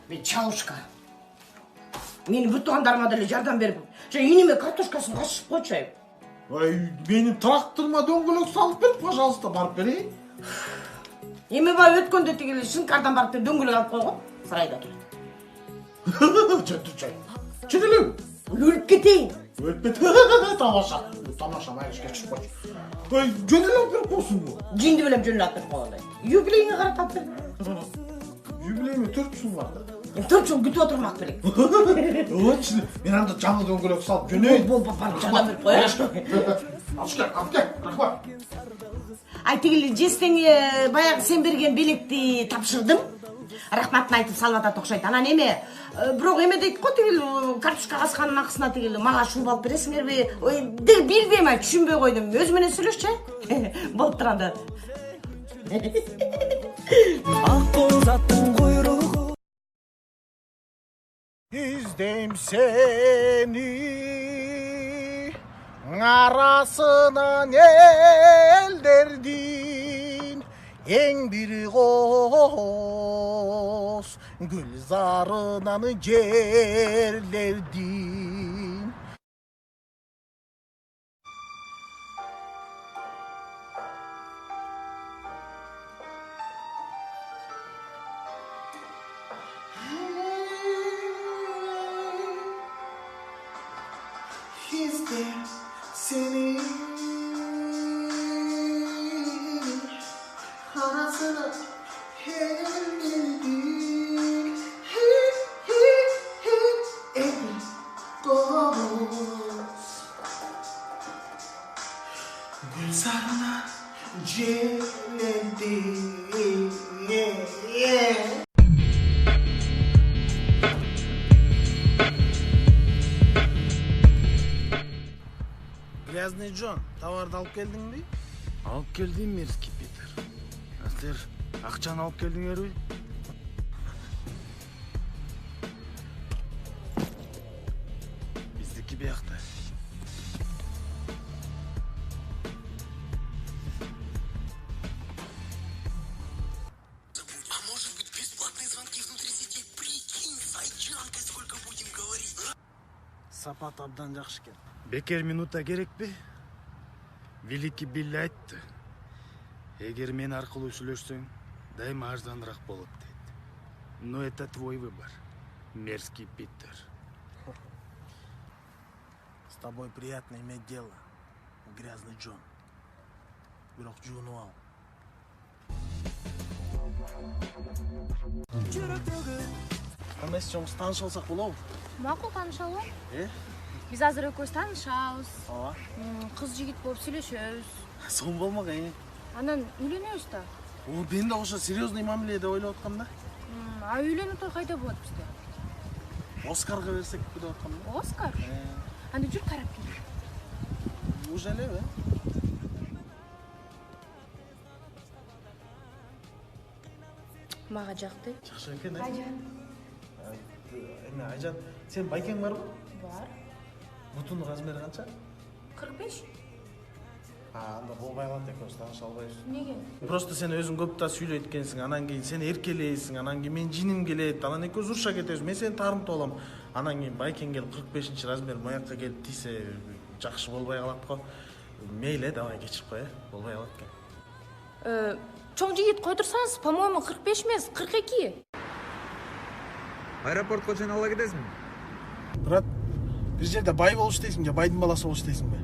Мен чалушка. Мени бүт туғандарыма деле жардам берип, және иниме картошкасын кашып койчу. Ой, менин тракторума дөңгөлөк салып бер, пожалуйста, барып берейин. Эми бай өткөндө тигил шынкардан барып дөңгөлөк алып койгон. Сарайда турат. Чөтүчөй. Чөтүлүң. Өлүп кетейин. Өтпет. Тамаша. Тамаша майышка чыгып койчу. Ой, жөнөлөп берип койсуңбу? Жинди белем жөнүп берип койгондой. Юбилейиңе каратып бердим. Юбилейиме 4 жыл бар да. 4 жыл күтүп отурмак белек. Ой, мен анда жаңы дөңгөлөк салып жөнөйүн. Барып жардам берип коёш. Алып кел, рахмат. Ай тигил жестеңе баягы сен берген белекти тапшырдым. Рахматын айтып салып атат окшойт. Анан эме, бирок эме дейт го тигил картошка касканын акысына тигил мага шуба алып бересиңерби? Ой, билбейм, ай түшүнбөй койдум. Өзү менен сүйлөшчү. Болуп турганда. Ак боз аттын куйругу İzdeyim seni arasından elderdin en bir koz gülzarından cerlerdin. İzlerim seni arasına elderdin en koz gülzarına cerlerdin. Grazny John, товарды алып келдиңби? Алып келдим, мерзки Питер. Силер акчаны алып келдиңерби? Биздики биякта. А может быть бесплатные звонки внутри сети? Прикинь, с Айчанкой сколько будем говорить? Сапат абдан жакшы экен. Бекер минута керекпи? Великий Билли айтты. Эгер мен аркылуу сүйлөшсөң, дайыма арзаныраак болот дейт. Но это твой выбор, мерзкий Питер. С тобой приятно иметь дело, Грязный Джон. Бирок жуунуп ал. Кандай чоң тааныша алсак болобу? Макул таанышалы. Биз Биз азыр экөөбүз таанышабыз. ооба. Кыз жигит болуп сүйлөшөбүз. Сонун болмок, Анан үйлөнөбүз да. Мен да ошо серьезный мамиле деп ойлоп аткам да. А үйлөнүү той кайда болот бизде? Оскарга берсек деп аткам да. Оскар? Анда жүр карап кел. Уже элеби? Мага жакты. Жакшы экен, Эме Айжан, сен байкең барбы? Бар. Бутунун размери канча? 45. Анда болбой калат, экөөбүз тааныша албайбыз. Неге? Просто сен өзүң көп да сүйлөйт экенсиң, анан кийин сен эркелейсиң, анан кийин мен жиним келет, анан экөөбүз уруша кетебиз. Мен сени таарымтып алам. Анан кийин байкең келип 45 размер моякка келип тийсе жакшы болбой калат го. Мейли, давай кечирип кой, болбой калат экен. Чоң жигит кой турсаңыз, по-моему, 45 эмес, 42. Аэропортко сен ала кетесиңби? Брат, бир жерде бай болуш дейсиң же байдын баласы болуш дейсиңби?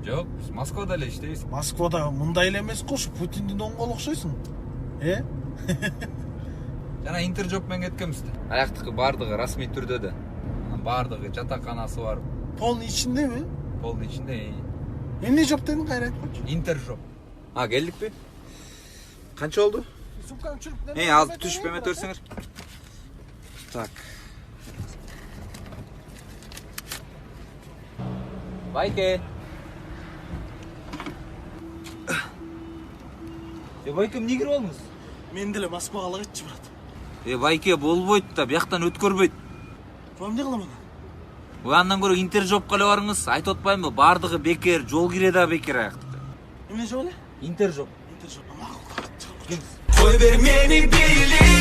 Жок, биз Москвада эле иштейбиз. Москвада мындай эле эмес го, ушу Путиндин оңгол окшойсуң. Жана интержоп менен кеткенбиз да. Аяктыкы баардыгы расмий түрдө да. Баардыгы жатаканасы бар. Полный ичиндеби? Полдун ичинде Эмне жоп дедиң, кайра айтып койчу. интержоп. Келдикпи? Канча болду? Сумканы чүрүп Азыр түшүп эметип берсеңер. Так. Байке. Байке, эмне кирип алдыңыз? Мен деле Москвага ала кетчи, брат. Байке болбойт да, бияктан өткөрбөйт. Эмне кылам анан? Андан көрө интержопко эле барыңыз. Айтып атпаймынбы, баардыгы бекер, жол кире да бекер аяктыкы. Эмне жоп эле? Интержоп. Интержоп. Кой бер мени били.